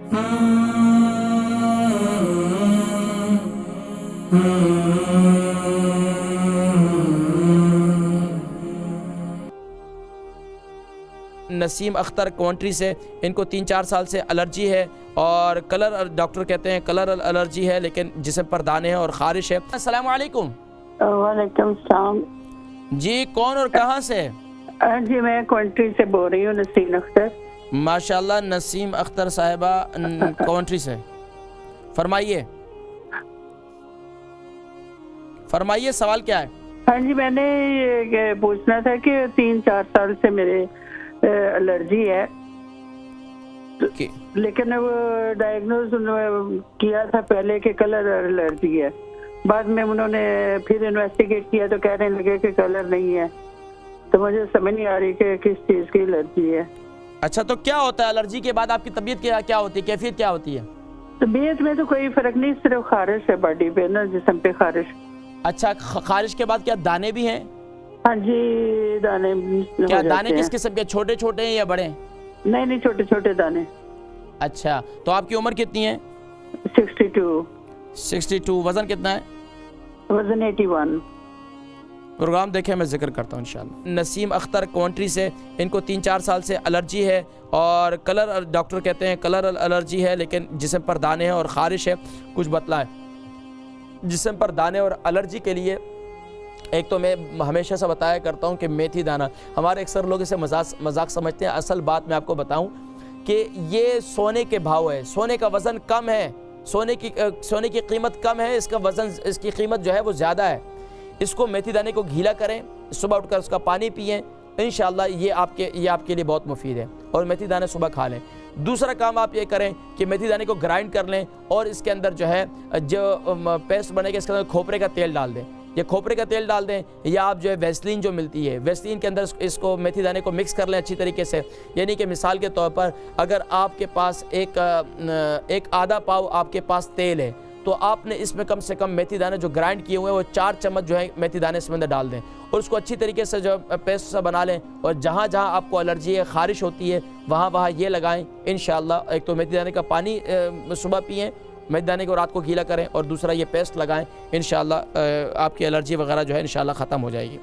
नसीम अख्तर कॉन्ट्री से, इनको 3-4 साल से एलर्जी है और कलर, डॉक्टर कहते हैं कलर एलर्जी है, लेकिन जिस्म पर दाने हैं और ख़ारिश है। अस्सलाम वालेकुम। वालेकुम सलाम जी, कौन और कहाँ से? जी मैं कॉन्ट्री से बोल रही हूँ, नसीम अख्तर। माशाल्लाह, नसीम अख्तर साहिबा कॉन्ट्री से, फरमाइए फरमाइए, सवाल क्या है? हाँ जी, मैंने ये पूछना था कि 3-4 साल से मेरे एलर्जी है, लेकिन वो डायग्नोज किया था पहले कि कलर एलर्जी है। बाद में उन्होंने फिर इन्वेस्टिगेट किया तो कहने लगे कि कलर नहीं है, तो मुझे समझ नहीं आ रही कि किस चीज़ की एलर्जी है। अच्छा, तो क्या होता है एलर्जी के बाद? आपकी तबीयत क्या होती है, कैफियत क्या होती है? तबीयत में तो कोई फर्क नहीं, सिर्फ खारिश है बॉडी पे ना, जिस्म पे खारिश। अच्छा, खारिश के बाद क्या दाने भी हैं? हाँ जी, दाने। क्या दाने किस किस्म के, छोटे छोटे हैं या बड़े? नहीं नहीं, छोटे छोटे दाने। अच्छा, तो आपकी उम्र कितनी है? 62। 62। वजन कितना है? वजन 81। प्रोग्राम देखें, मैं जिक्र करता हूँ इंशाल्लाह। नसीम अख्तर कॉन्ट्री से, इनको 3-4 साल से एलर्जी है और कलर, डॉक्टर कहते हैं कलर एलर्जी है, लेकिन जिस्म पर दाने हैं और ख़ारिश है। कुछ बतलाएं। जिस्म पर दाने और एलर्जी के लिए एक तो मैं हमेशा से बताया करता हूँ कि मेथी दाना, हमारे अक्सर लोग इसे मजाक समझते हैं। असल बात मैं आपको बताऊँ कि ये सोने के भाव है, सोने का वज़न कम है, सोने की कीमत कम है, इसका वज़न, इसकी कीमत जो है वो ज़्यादा है। इसको मेथी दाने को गीला करें, सुबह उठकर उसका पानी पिएं, इंशाअल्लाह ये आपके लिए बहुत मुफीद है, और मेथी दाने सुबह खा लें। दूसरा काम आप ये करें कि मेथी दाने को ग्राइंड कर लें और इसके अंदर जो है जो पेस्ट बनेगा, इसके अंदर खोपरे का तेल डाल दें, या खोपरे का तेल डाल दें, या आप जो है वैसलीन जो मिलती है, वैसलीन के अंदर इसको मेथी दाने को मिक्स कर लें अच्छी तरीके से। यानी कि मिसाल के तौर पर अगर आपके पास एक आधा पाव आपके पास तेल है, तो आपने इसमें कम से कम मेथी दाने जो ग्राइंड किए हुए हैं वो 4 चम्मच जो है मेथी दाने इसमें अंदर डाल दें और उसको अच्छी तरीके से जो पेस्ट सा बना लें, और जहाँ जहाँ आपको एलर्जी है, ख़ारिश होती है, वहाँ वहाँ ये लगाएं इंशाअल्लाह। एक तो मेथी दाने का पानी सुबह पिएँ, मेथी दाने को रात को गीला करें, और दूसरा ये पेस्ट लगाएं, इंशाअल्लाह आपकी एलर्जी वगैरह जो है इंशाअल्लाह ख़त्म हो जाएगी।